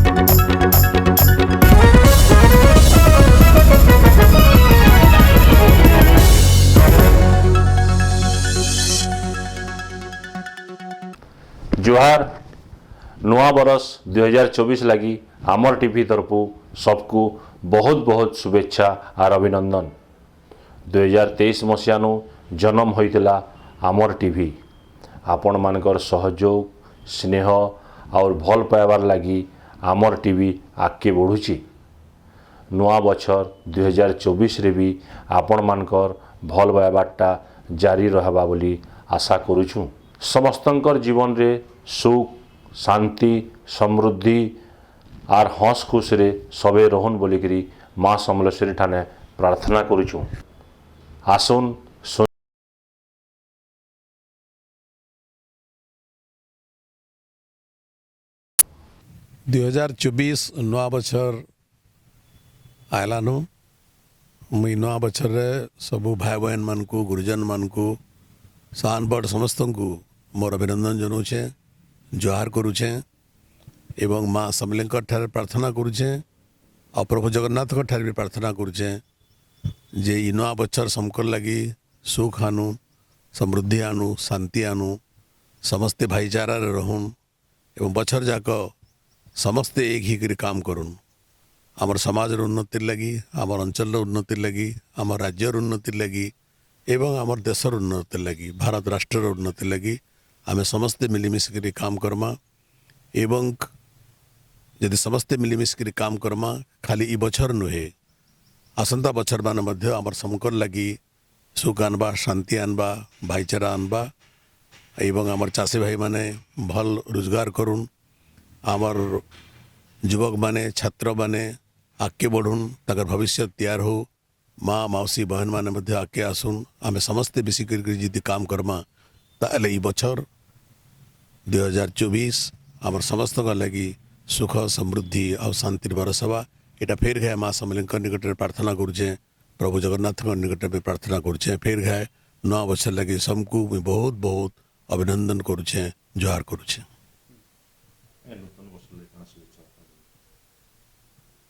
जुहार नुआ बरस 2024 लगी आमर टीवी तरफु सबको बहुत बहुत शुभेच्छा और अभिनंदन। 2023 मसीहानु जन्म होइतिला आमर टीवी आपण मानकर सहयोग स्नेह और भल पाइबार लगी आमर टीवी आगे बढ़ुची। नुआ बछर 2024 रे भी आपण मानकर भल पाइबारटा जारी रहबा बोली आशा करूछु। समस्तंकर जीवन रे सुख शांति समृद्धि और हंस खुश रे सबे रहन बोलिकरी माँ समलेश्वरी ठाने प्रार्थना करूछु। आसुन 2024 नवा बछर आयलानु मुई नवा बछर रे सबु भाई बहन मान को गुरुजन मान को सान बड़ समस्त को मोर अभिनंदन जनाऊे जुहार करुचे एवं माँ समलेंकर ठारे प्रार्थना करुचे और प्रभु जगन्नाथ ठारे भी प्रार्थना करुचे जे इ नवा बछर समकर लगी सुख आनु समृद्धि आनु शांति आनु समस्ते भाईचारा रे रहून एवं बछर जाक समस्ते एक ही करी काम करुन आमर समाज उन्नति लगी आमर अंचल उन्नति लगी आमर राज्यर उन्नति लगी एवं आमर देशर उन्नति लगी भारत राष्ट्र उन्नति लगी आमे समस्ते मिलिमिशिक काम करमा एवं यदि समस्ते मिलिमिशिक काम करमा खाली इ बछर नुहे आसंता बछर मान मध्य आमर समकर लगी सुख आनबा शांति आनबा भाईचारा आनबा एवं आमर चाषी भाई माने भल रोजगार करुन आमर युवक माने छात्र माने आगे बढ़ुन तकर भविष्य तैयार हो माँ मौसी बहन माने मध्य आगे आसुन आमे समस्ते बेसी कर काम करमा ताले इ बछर 2024 आमर समस्त लगी सुख समृद्धि और शांति बरसवा एटा फेर गए माँ समलेंक निकट में प्रार्थना करुचे प्रभु जगन्नाथ निकट में प्रार्थना करुचे फेर गए नवा बछर लगी सबको मुझे बहुत बहुत अभिनंदन करुचे जुहार करुचे।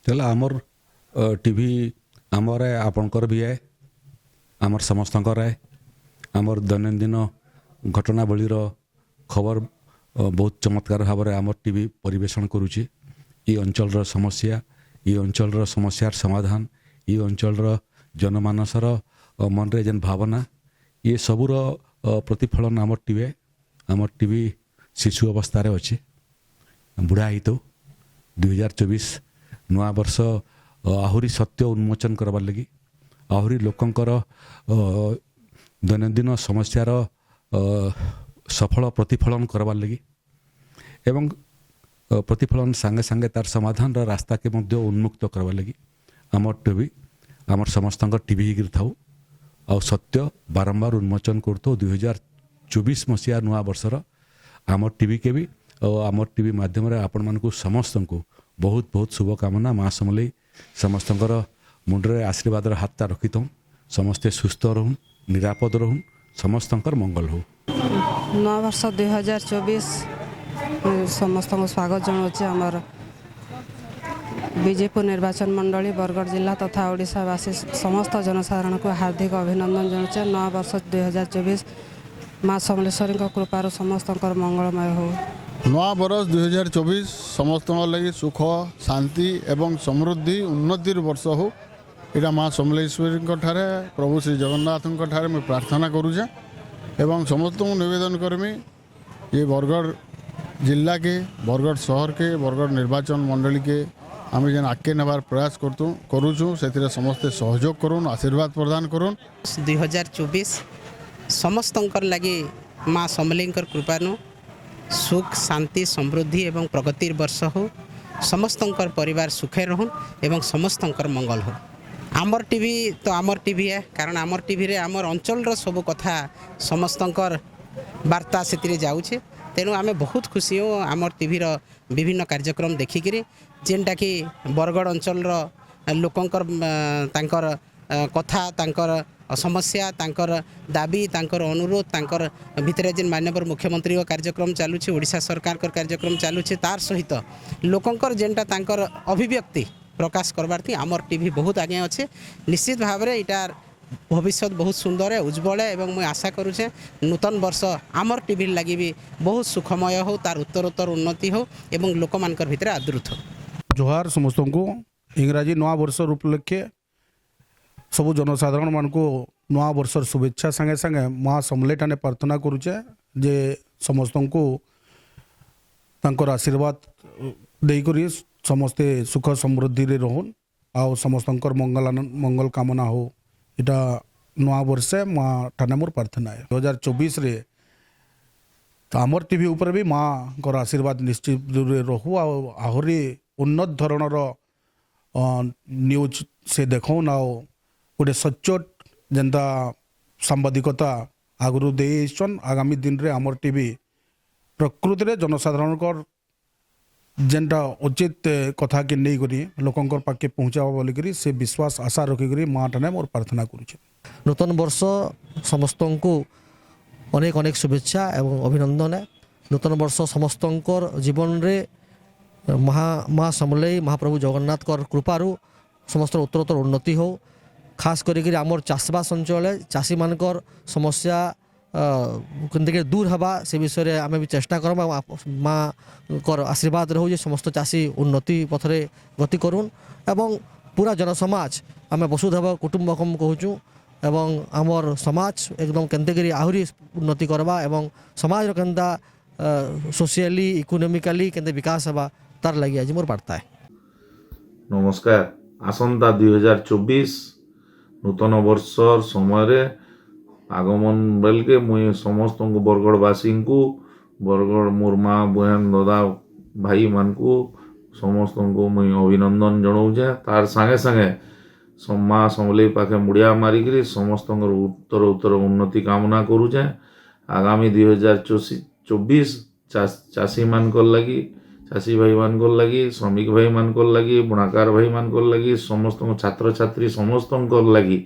चल आमर टीवी आमर है आपणकर भी है आमर समस्तकर है आमर दैनंदिन घटनावलीर खबर बहुत चमत्कार भाव में आमर टीवी परिवेषण करुच्ची ये अंचल समस्या ये अंचल समस्यार समाधान ये अंचल जनमानसर मन रे जेन भावना ये सबूर प्रतिफलन आमर टीवी शिशु अवस्था अच्छे बुढ़ा ही तो 2024 नुआ वर्ष आहुरी सत्य उन्मोचन करवार लगी आहुरी लोकंकर दैनंदिन समस्यार सफल प्रतिफलन करवार लगी एवं प्रतिफलन सांगे सांगे तार समाधान रास्ता के मध्य उन्मुक्त करवार लगी आमर टीवी आमर समस्त टीवी ही थाऊ आ सत्य बारंबार उन्मोचन करतो 2024 मसीहा नुआ वर्षर आमर टीवी के भी और आमर टीवी माध्यम आपण मानकु समस्त को बहुत बहुत शुभकामना माँ समलई समस्त मुंडे आशीर्वाद हाथ रखी था समस्ते सुस्थ रहून निरापद रहून समस्त मंगल हो। नवा वर्ष 2024 समस्त को स्वागत जनाऊे आमर बीजेपी निर्वाचन मंडली बरगढ़ जिला तथा ओडिशावासी समस्त जनसाधारण को हार्दिक अभिनंदन जनाऊे। नवा वर्ष 2024 माँ समलेश्वरी कृपार समस्त मंगलमय हो। नवा बरस 2024 समस्त लगी सुख शांति एवं समृद्धि उन्नति वर्ष हो यहाँ माँ समलेश्वरी ठारे प्रभु श्री जगन्नाथ ठारे मैं प्रार्थना करुचे एवं समस्त को निवेदन करमी ये बरगढ़ जिला के बरगढ़ शहर के बरगढ़ निर्वाचन मंडली के आम जेन आगे नेबार प्रयास करुचु से समस्ते सहयोग करुन आशीर्वाद प्रदान करुन। 2024 समस्त लगी माँ समलेंकर कृपानु सुख शांति समृद्धि एवं प्रगतिर वर्ष हो समस्त परिवार सुखे रहन एवं समस्त मंगल हो। आमर टीवी तो आमर टीवी है कारण आमर टीवी रे आमर अंचल सब कथा समस्त वार्ता से जाऊे तेणु आमे बहुत खुशी हो आमर टीवी विभिन्न कार्यक्रम देखिकी जेनटा कि बरगढ़ अंचल लोकंकर तांकर कथा तांकर समस्या तांकर दाबी तांकर अनुरोध तांकर भितर जेन माननीय मुख्यमंत्री कार्यक्रम चलुछि ओडिशा सरकार कार्यक्रम चलुछि तार सहित लोकंकर जेनटा तांकर अभिव्यक्ति प्रकाश करबार थी आमर टीवी बहुत आगे अच्छे निश्चित भाव में इटार भविष्य बहुत सुंदर है उज्जवल है एवं मुझे आशा करुचे नूतन वर्ष आमर टीवी लगी भी बहुत सुखमय हो तार उत्तरोत्तर उन्नति हो एवं लोक मानकर भितर आदृत हो। जोहार समस्त को इंग्राजी नवा वर्ष उपलक्षे सबू जनसाधारण मान को नवा वर्षर शुभेच्छा संगे संगे माँ समलेई ठाने प्रार्थना करुचे जे समस्त को तांकर आशीर्वाद देकरी समस्ते सुख समृद्धि रे रहन आ समस्त मंगल कामना हो इटा नवा वर्षे माँ ठाने मोर प्रार्थना है 2024 रे आमर टीवी ऊपर भी माँ को आशीर्वाद निश्चित रहू आहरी उन्नत धरणर न्यूज से देखौन आ गोटे सचोट जेनता सांबादिकता आगु देन आगामी दिन रे आमर टीवी प्रकृति रे जनसाधारण जेनटा उचित कथा के नहीं करी लोकंकर पाके पहुँचावा बोलिकी से विश्वास आशा रखिकी माँ ठाने मोर प्रार्थना करुचे। नूतन वर्ष समस्त को अनेक अनेक शुभेच्छा एवं अभिनंदन है। नूतन वर्ष समस्त जीवन रे माँ समलेई महाप्रभु जगन्नाथ कृपारू समस्त उत्तरोत्तर उन्नति हो खास करी आमर चाषबास अंचल चाषी मानकर समस्या के दूर हवा से विषय में आम भी चेष्टा करम माँ कर आशीर्वाद रहू समस्त चाषी उन्नति पथरे गति करूँ एवं पूरा जनसमाज आम वसुधैव कुटुंबकम कहूँ एवं आमर समाज एकदम केनते आहरी उन्नति करवा एवं समाज केनता सोशियली इकोनोमिकली केनते विकास हवा तार लगी आज मोर वार्ता है। नमस्कार आसंता 2024 नूतन वर्षर समय आगमन बेलके मुई समस्त को बरगढ़वासी को बरगढ़ मोर माँ बहन दादा भाई मान को समस्त को मुई अभिनंदन जनाऊे तार संगे संगे माँ समलेई पाखे मुड़िया मारिकी समस्त उत्तर उत्तर उन्नति कामना करुचे। आगामी 2024 चाषी मान लगी चाषी भाई मान लगी श्रमिक भाई मान लगी बुणाकार भाई मान लगी समस्त छात्र छात्री समस्त लगी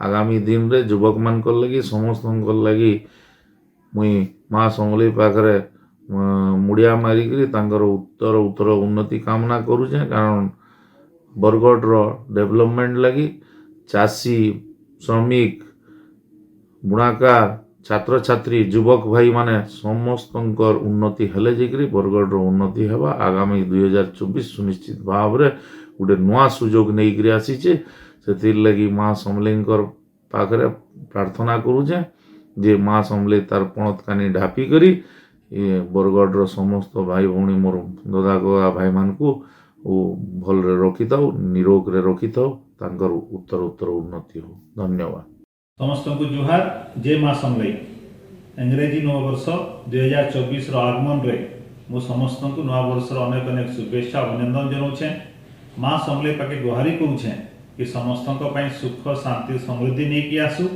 आगामी दिन रे युवक मान लगी समस्त लगी मुई माँ समलेई पाखरे मुड़िया मारिकी तांकर उत्तर उत्तर उन्नति कामना करुचे कारण बरगढ़ डेवलपमेंट लगी चाषी श्रमिक बुणाकार छात्र छात्री युवक भाई माने समस्त उन्नति हेले जाकरी बरगढ़ उन्नति हेबा आगामी 2024 सुनिश्चित भाव रे गोटे नुआ सुजोग नहीं आसीचे से लगी माँ समलेई पाखरे प्रार्थना करुचे जे माँ समलेई तार पणत कानी ढापी करी ये बरगढ़ समस्त भाई भौणी मोर दादा गगा भाई मान को भल रखी था निरोग रे रखी था तांकर उत्तर उत्तर उन्नति हो। धन्यवाद समस्त को जुहार जय माँ समलेई अंग्रेजी नववर्ष 2024 आगमन रे मु समस्त को नववर्ष अनेक अनेक शुभेच्छा अभिनंदन जनाऊे माँ समलेई पाके गुहारी करुचे कि समस्त सुख शांति समृद्धि नहीं कि आसू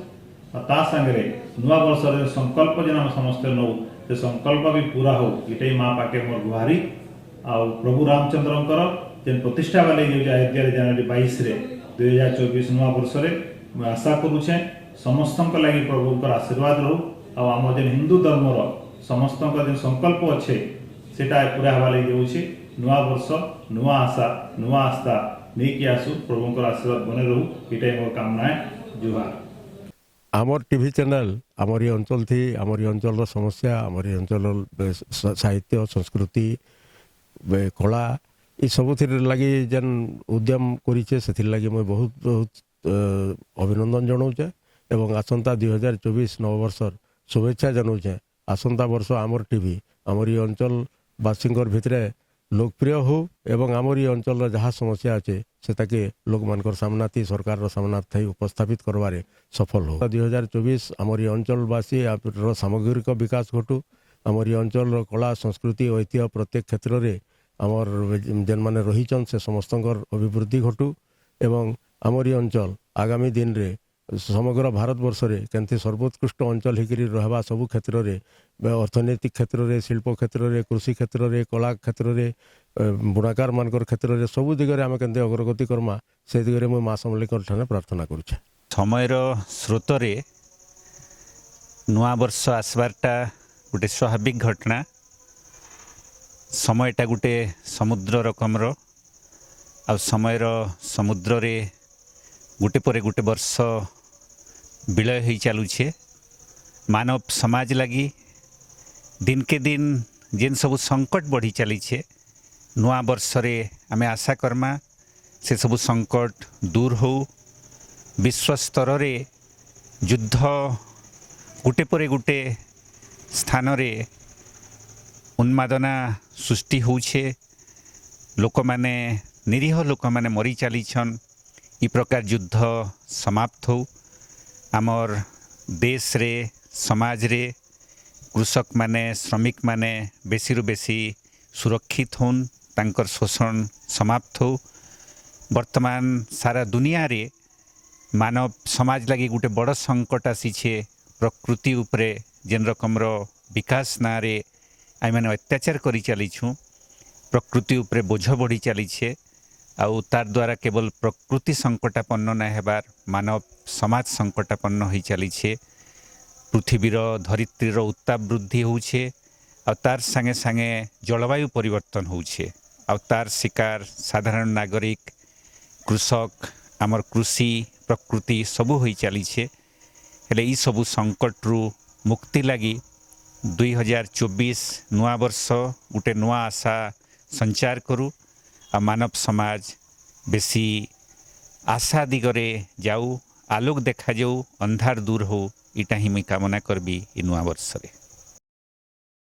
ता संगे नुआ वर्ष संकल्प जेन आम समस्ते नौ से संकल्प भी पूरा हो ये माँ पाके मोर गुहारी आ प्रभु रामचंद्र जेन प्रतिष्ठा वाले अयोध्या जनवरी 22 रे 2024 नुआ वर्ष में आशा करुचे समस्त लगी प्रभु आशीर्वाद रहू आम जेन हिंदू धर्मर समस्त जेन संकल्प अच्छे सेटा पूरा हवा लगी जाऊँगी नुआ वर्ष नुआ आशा नुआ आस्था नहीं कि आसू प्रभु आशीर्वाद बने रहू ये मोर कामना है। जुहार आमर टीवी चैनल आमरी अंचल थी आमरी अंचल समस्या आमरी अंचल साहित्य संस्कृति कला ये सब लगी जेन उद्यम करिचे से लगी मैं बहुत बहुत अभिनंदन जनाऊे एवं आसंता 2024 नववर्षर शुभेच्छा जनाऊे आसंता वर्ष आमर टीवी आमरी अंचल बासी भितरे लोकप्रिय हो एवं आमरी अंचल जहाँ समस्या अच्छे से लोक मानकर सामना थी सरकार सामना थी उपस्थापित करवारे सफल हो 2024 आमरी अंचलवासी सामग्रिक विकास घटू आमरी अंचल कला संस्कृति ऐतिह्य प्रत्येक क्षेत्र में आमर जेन माने रहीचन से समस्त अभिवृद्धि घटू एवं आमरी अंचल आगामी दिन रे समग्र भारत वर्ष रे केंति सर्वोत्कृष्ट अंचल हिकरी रहबा सबु क्षेत्र रे अर्थनैतिक क्षेत्र रे शिल्प क्षेत्र रे कृषि क्षेत्र रे कला क्षेत्र रे बुणाकार मानकर क्षेत्र रे सबु दिगरे आम केंति अग्रगति करमा से दिगरे मो माँ समलेई ठाने प्रार्थना करुछे। ସମୟର ସ୍ରୋତରେ ନୂଆ ବର୍ଷ ଆସିବାରଟା ଗୋଟେ ସ୍ୱାଭାବିକ ଘଟଣା। ସମୟଟା ଗୋଟେ ସମୁଦ୍ର ରକମର, ଆଉ ସମୟର ସମୁଦ୍ରରେ ଗୋଟେ ପରେ ଗୋଟେ ବର୍ଷ ବିଳୟ ହୋଇ ଚାଲୁଛେ। ମାନବ ସମାଜ ଲାଗି ଦିନକେ ଦିନ ଯେନ୍ ସବୁ ସଙ୍କଟ ବଢ଼ି ଚାଲିଛେ, ନୂଆ ବର୍ଷରେ ଆମେ ଆଶା କର୍ମା ସେ ସବୁ ସଙ୍କଟ ଦୂର ହଉ। ବିଶ୍ୱ ସ୍ତରରେ ଯୁଦ୍ଧ ଗୋଟେ ପରେ ଗୋଟେ ସ୍ଥାନରେ ଉନ୍ମାଦନା ସୃଷ୍ଟି ହେଉଛେ। ଲୋକମାନେ ନିରୀହ ଲୋକମାନେ ମରି ଚାଲିଛନ୍। ଇ ପ୍ରକାର ଯୁଦ୍ଧ ସମାପ୍ତ ହଉ। ଆମର୍ ଦେଶରେ ସମାଜରେ କୃଷକମାନେ ଶ୍ରମିକମାନେ ବେଶୀରୁ ବେଶୀ ସୁରକ୍ଷିତ ହଉନ୍, ତାଙ୍କର ଶୋଷଣ ସମାପ୍ତ ହଉ। ବର୍ତ୍ତମାନ ସାରା ଦୁନିଆରେ ମାନବ ସମାଜ ଲାଗି ଗୋଟେ ବଡ଼ ସଙ୍କଟ ଆସିଛେ ପ୍ରକୃତି ଉପରେ। ଯେନ୍ ରକମର ବିକାଶ ନାଁରେ ଆମେମାନେ ଅତ୍ୟାଚାର କରି ଚାଲିଛୁଁ, ପ୍ରକୃତି ଉପରେ ବୋଝ ବଢ଼ି ଚାଲିଛେ। ଆଉ ତାର ଦ୍ୱାରା କେବଳ ପ୍ରକୃତି ସଙ୍କଟାପନ୍ନ ନାଇଁ ହେବାର୍, ମାନବ ସମାଜ ସଙ୍କଟାପନ୍ନ ହୋଇ ଚାଲିଛେ। ପୃଥିବୀର ଧରିତ୍ରୀର ଉତ୍ତାପ ବୃଦ୍ଧି ହେଉଛେ, ଆଉ ତାର ସାଙ୍ଗେ ସାଙ୍ଗେ ଜଳବାୟୁ ପରିବର୍ତ୍ତନ ହେଉଛେ। ଆଉ ତାର ଶିକାର ସାଧାରଣ ନାଗରିକ, କୃଷକ, ଆମର କୃଷି, ପ୍ରକୃତି ସବୁ ହୋଇ ଚାଲିଛେ। ହେଲେ ଇ ସବୁ ସଙ୍କଟରୁ ମୁକ୍ତି ଲାଗି 2024 ନୂଆ ବର୍ଷ ଗୋଟେ ନୂଆ ଆଶା ସଞ୍ଚାର କରୁ। ଆଉ ମାନବ ସମାଜ ବେଶୀ ଆଶା ଦିଗରେ ଯାଉ, ଆଲୋକ ଦେଖାଯାଉ, ଅନ୍ଧାର ଦୂର ହଉ। ଇଟା ହିଁ ମୁଇଁ କାମନା କରବି ଇ ନୂଆ ବର୍ଷରେ।